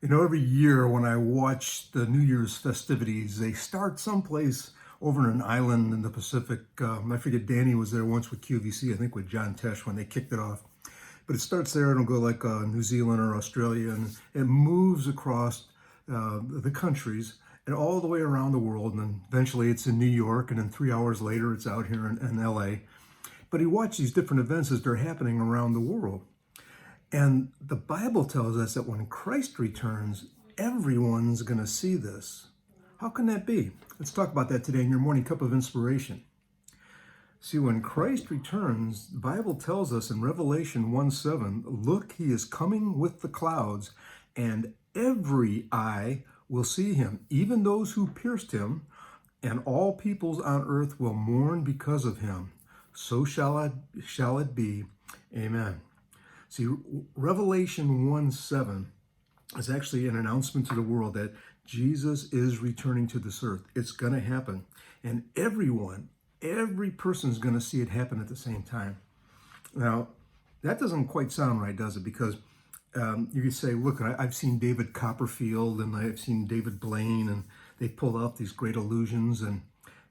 Every year when I watch the New Year's festivities, they start someplace over in an island in the Pacific. I forget, Danny was there once with QVC, I think with John Tesh when they kicked it off. But it starts there and it'll go like New Zealand or Australia, and it moves across the countries and all the way around the world. And then eventually it's in New York, and then 3 hours later it's out here in LA. But you watch these different events as they're happening around the world. And the Bible tells us that when Christ returns, everyone's going to see this. How can that be? Let's talk about that today in your morning cup of inspiration. See, when Christ returns, the Bible tells us in Revelation 1:7, look, he is coming with the clouds, and every eye will see him, even those who pierced him, and all peoples on earth will mourn because of him. So shall it be. Amen. See, Revelation 1:7 is actually an announcement to the world that Jesus is returning to this earth. It's going to happen. And every person is going to see it happen at the same time. Now, that doesn't quite sound right, does it? Because you could say, look, I've seen David Copperfield and I've seen David Blaine, and they pulled off these great illusions. And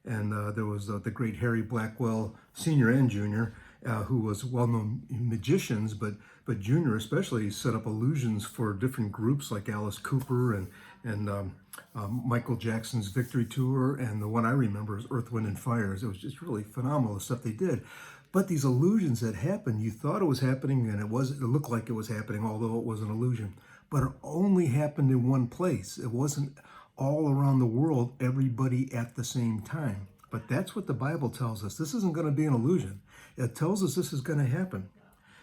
there was the great Harry Blackwell, Sr. and Jr., who was well-known magicians, but Junior especially set up illusions for different groups like Alice Cooper and Michael Jackson's Victory Tour, and the one I remember is Earth, Wind, and Fire. It was just really phenomenal, the stuff they did. But these illusions that happened, you thought it was happening, and it looked like it was happening, although it was an illusion. But it only happened in one place. It wasn't all around the world, everybody at the same time. But that's what the Bible tells us. This isn't going to be an illusion. It tells us this is going to happen.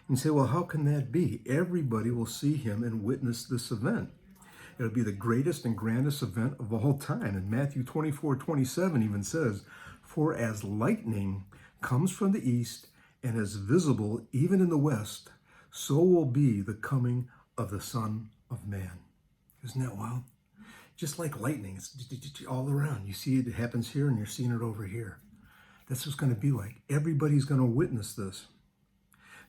You say, well, how can that be? Everybody will see him and witness this event. It'll be the greatest and grandest event of all time. And Matthew 24:27 even says, for as lightning comes from the east and is visible even in the west, so will be the coming of the Son of Man. Isn't that wild? Just like lightning, it's all around. You see it happens here and you're seeing it over here. That's what it's going to be like. Everybody's going to witness this.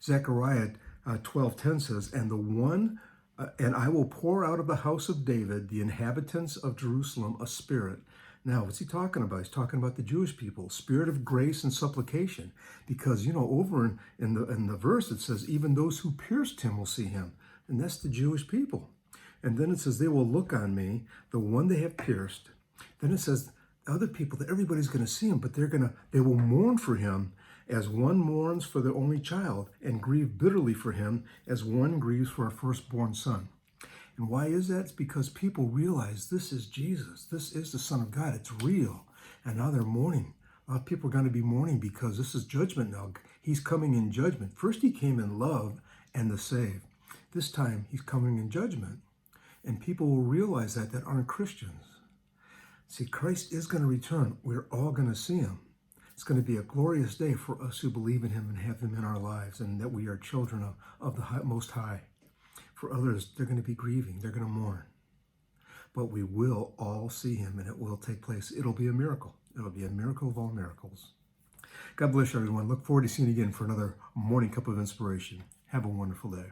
Zechariah 12:10 says, and I will pour out of the house of David, the inhabitants of Jerusalem, a spirit. Now, what's he talking about? He's talking about the Jewish people, spirit of grace and supplication. Because, over in the verse it says, even those who pierced him will see him. And that's the Jewish people. And then it says, they will look on me, the one they have pierced. Then it says, other people, that everybody's going to see him, but they will mourn for him as one mourns for their only child, and grieve bitterly for him as one grieves for a firstborn son. And why is that? It's because people realize this is Jesus. This is the Son of God. It's real. And now they're mourning. A lot of people are going to be mourning because this is judgment now. He's coming in judgment. First he came in love and to save. This time he's coming in judgment. And people will realize that aren't Christians. See, Christ is going to return. We're all going to see him. It's going to be a glorious day for us who believe in him and have him in our lives, and that we are children of the Most High. For others, they're going to be grieving. They're going to mourn. But we will all see him, and it will take place. It'll be a miracle. It'll be a miracle of all miracles. God bless everyone. Look forward to seeing you again for another morning cup of inspiration. Have a wonderful day.